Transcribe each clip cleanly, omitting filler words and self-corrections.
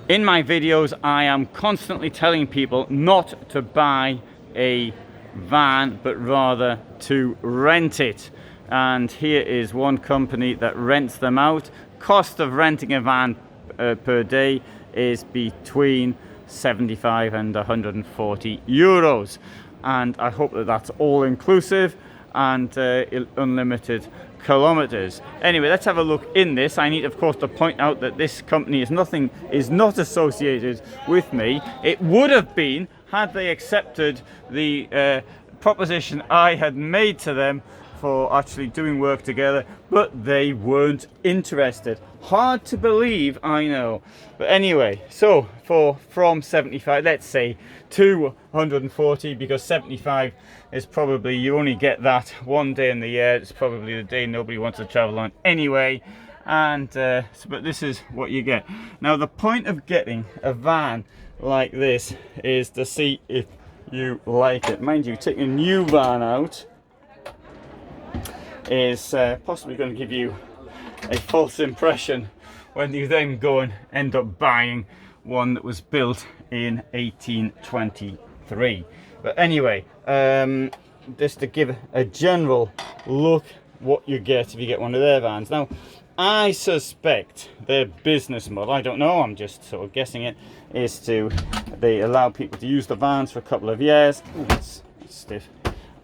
In my videos, I am constantly telling people not to buy a van, but rather to rent it. And here is one company that rents them out. Cost of renting a van per day is between 75 and 140 euros. And I hope that that's all inclusive and unlimited kilometers. Anyway, let's have a look in this. I need, of course, to point out that this company is not associated with me. It would have been had they accepted the proposition I had made to them for actually doing work together, but they weren't interested. Hard to believe, I know. But anyway, so from 75, let's say, to 140, because 75 is probably, you only get that one day in the year. It's probably the day nobody wants to travel on anyway. And but this is what you get. Now, the point of getting a van like this is to see if you like it. Mind you, taking a new van out is possibly going to give you a false impression when you then go and end up buying one that was built in 1823. But anyway, just to give a general look what you get if you get one of their vans. Now, I suspect their business model, I don't know, I'm just sort of guessing it, is they allow people to use the vans for a couple of years. Ooh, it's stiff.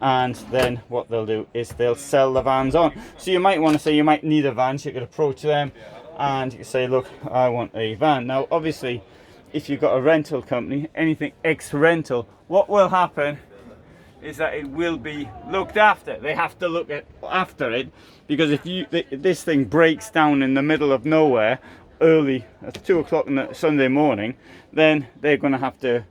And then what they'll do is they'll sell the vans on. So you might want to say you might need a van, so you could approach them and you say, look, I want a van. Now, obviously, if you've got a rental company, anything ex-rental, what will happen is that it will be looked after. They have to look after it, because if this thing breaks down in the middle of nowhere early at 2 o'clock on the Sunday morning, then they're going to have to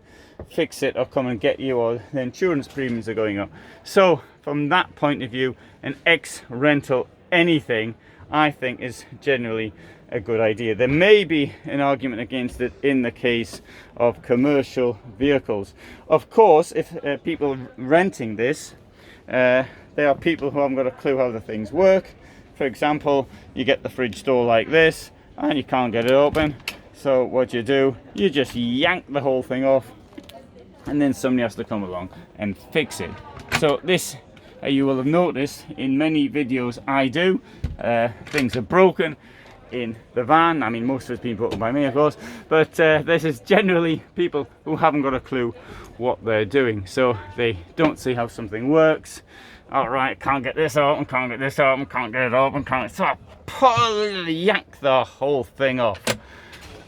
fix it or come and get you, or the insurance premiums are going up. So from that point of view, an ex-rental anything, I think, is generally a good idea. There may be an argument against it in the case of commercial vehicles. Of course, if people renting this, they are people who haven't got a clue how the things work. For example, you get the fridge door like this and you can't get it open. So what you do, you just yank the whole thing off, and then somebody has to come along and fix it. So this, you will have noticed in many videos I do, things are broken in the van. I mean, most of it's been broken by me, of course, but this is generally people who haven't got a clue what they're doing. So they don't see how something works. All right, can't get this open, can't get this open, can't get it open, can't. So I yank the whole thing off,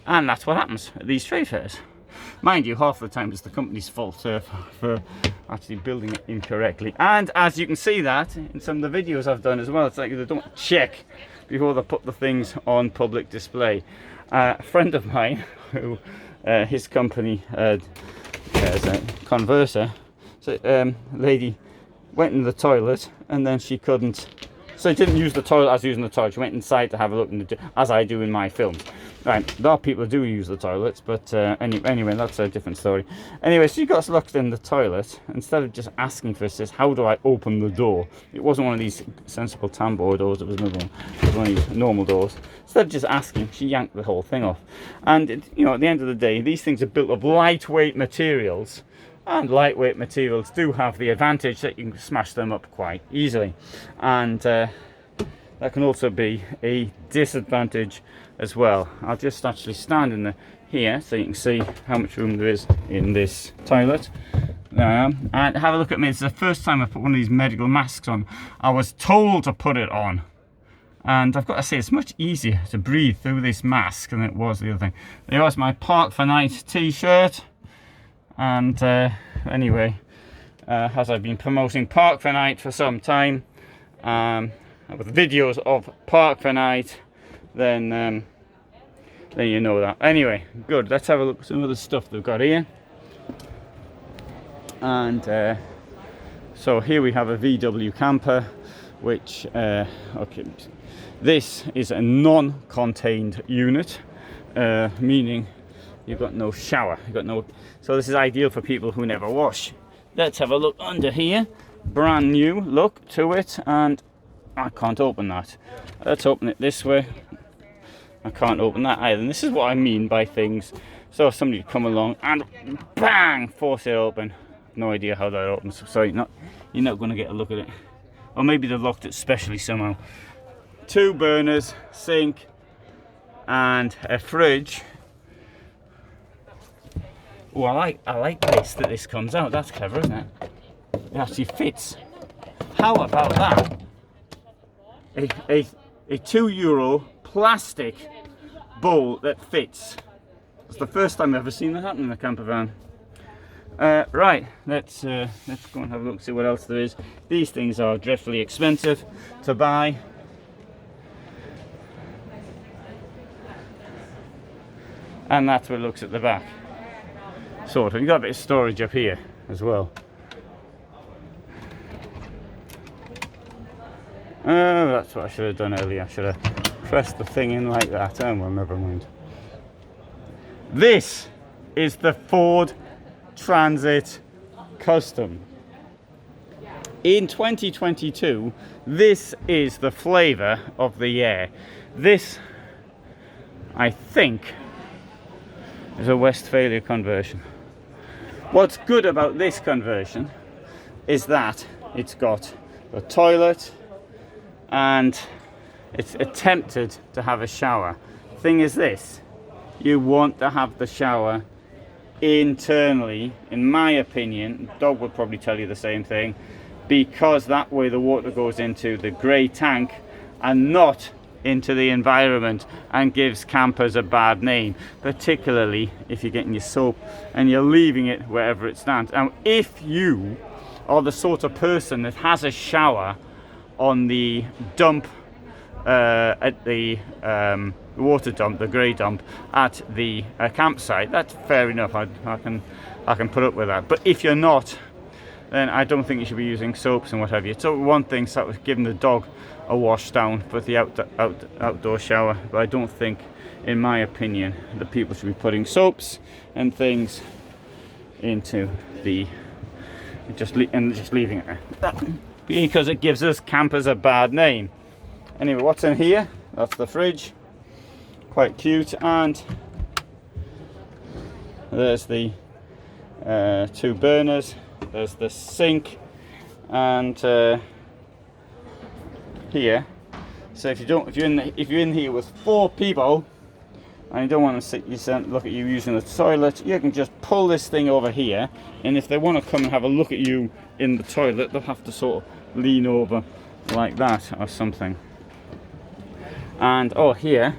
and that's what happens at these trade fairs. Mind you, half the time it's the company's fault for actually building it incorrectly. And as you can see that in some of the videos I've done as well, it's like they don't check before they put the things on public display. A friend of mine, who his company has a converter, so lady went in the toilet and then she couldn't, so she didn't use the toilet as using the toilet. She went inside to have a look, as I do in my films. Right, there are people who do use the toilets, but anyway, that's a different story. Anyway, she got locked in the toilet. Instead of just asking for assist, how do I open the door? It wasn't one of these sensible tambour doors, it was another one. It was one of these normal doors. Instead of just asking, she yanked the whole thing off. And, at the end of the day, these things are built of lightweight materials. And lightweight materials do have the advantage that you can smash them up quite easily. And that can also be a disadvantage as well. I'll just actually stand in here so you can see how much room there is in this toilet. And have a look at me. It's the first time I put one of these medical masks on. I was told to put it on, and I've got to say it's much easier to breathe through this mask than it was the other thing. There was my Park for Night t-shirt, and anyway, as I've been promoting Park for Night for some time, with videos of Park for Night, then you know that. Anyway, good. Let's have a look at some of the stuff they've got here. And so here we have a VW camper, which okay, this is a non-contained unit, meaning you've got no shower, so this is ideal for people who never wash. Let's have a look under here. Brand new look to it, and I can't open that. Let's open it this way. I can't open that either. And this is what I mean by things. So somebody come along and bang, force it open. No idea how that opens. So you're not going to get a look at it. Or maybe they locked it specially somehow. 2 burners, sink, and a fridge. Oh, I like this, that this comes out. That's clever, isn't it? It actually fits. How about that? A €2 plastic bowl that fits. It's the first time I've ever seen that happen in a camper van. Right, let's go and have a look, see what else there is. These things are dreadfully expensive to buy. And that's what it looks at the back. Sort of. You've got a bit of storage up here as well. Oh, that's what I should have done earlier. I should have pressed the thing in like that. Oh, well, never mind. This is the Ford Transit Custom. In 2022, this is the flavour of the year. This, I think, is a Westfalia conversion. What's good about this conversion is that it's got a toilet and it's attempted to have a shower. Thing is this, you want to have the shower internally, in my opinion. Dog would probably tell you the same thing, because that way the water goes into the grey tank and not into the environment and gives campers a bad name, particularly if you're getting your soap and you're leaving it wherever it stands. Now, if you are the sort of person that has a shower on the dump at the water dump, the grey dump at the campsite, that's fair enough. I can put up with that. But if you're not, then I don't think you should be using soaps and what have you. So one thing, sort of giving the dog a wash down for the outdoor shower, but I don't think, in my opinion, that people should be putting soaps and things into the just leaving it there, because it gives us campers a bad name. Anyway, what's in here? That's the fridge, quite cute, and there's the 2 burners. There's the sink, and here. So if you're in here with 4 people and you don't want to look at you using the toilet, you can just pull this thing over here, and if they want to come and have a look at you in the toilet, they'll have to sort of lean over like that or something. And here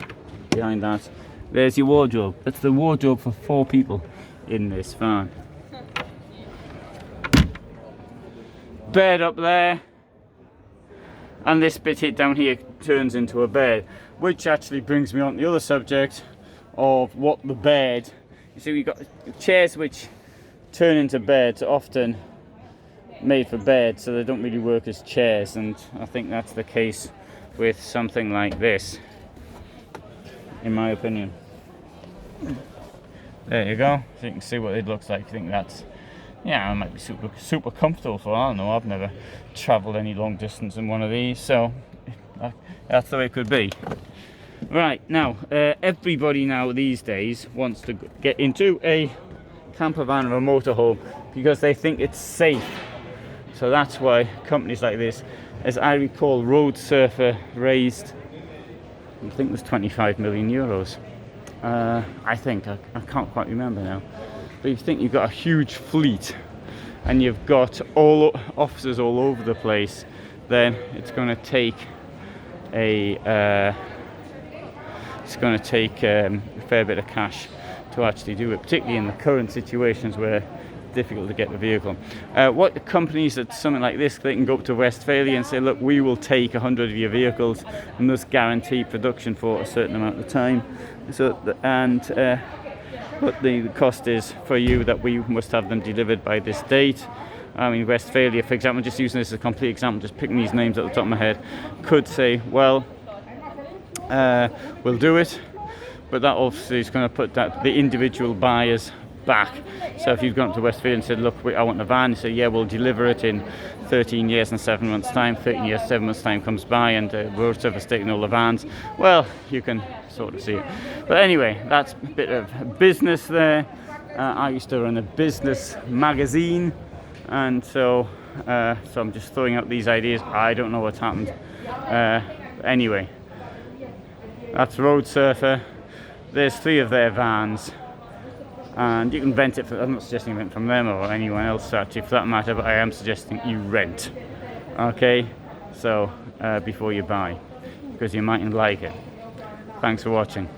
behind that, there's your wardrobe. That's the wardrobe for 4 people in this van. Bed up there, and this bit down here turns into a bed, which actually brings me on to the other subject of what the bed. You see, we've got chairs which turn into beds, often made for beds, so they don't really work as chairs, and I think that's the case with something like this, in my opinion. There you go, so you can see what it looks like. I think that's, yeah, it might be super comfortable for all I know. I've never travelled any long distance in one of these, so that's the way it could be. Right, now, everybody now these days wants to get into a camper van or a motorhome because they think it's safe. So that's why companies like this, as I recall, Roadsurfer raised, I think it was 25 million euros. I think, I can't quite remember now. But you think you've got a huge fleet and you've got all officers all over the place, then it's going to take a fair bit of cash to actually do it, particularly in the current situations where it's difficult to get the vehicle. What the companies that something like this, they can go up to Westfalia and say, look, we will take 100 of your vehicles and thus guarantee production for a certain amount of time. So what the cost is for you that we must have them delivered by this date. I mean, Westfalia, for example, just using this as a complete example, just picking these names at the top of my head, could say, well, we'll do it, but that obviously is going to put the individual buyer's back. So if you've gone to Westfalia and said, look, I want a van, you say, yeah, we'll deliver it in 13 years and 7 months time. 13 years, 7 months time comes by, and Roadsurfer's taking all the vans. Well, you can sort of see it. But anyway, that's a bit of business there. I used to run a business magazine, and so I'm just throwing out these ideas. I don't know what's happened. Anyway, that's Roadsurfer. There's 3 of their vans, and you can rent it. I'm not suggesting rent from them or anyone else actually, for that matter, but I am suggesting you rent. Okay, so before you buy, because you mightn't like it. Thanks for watching.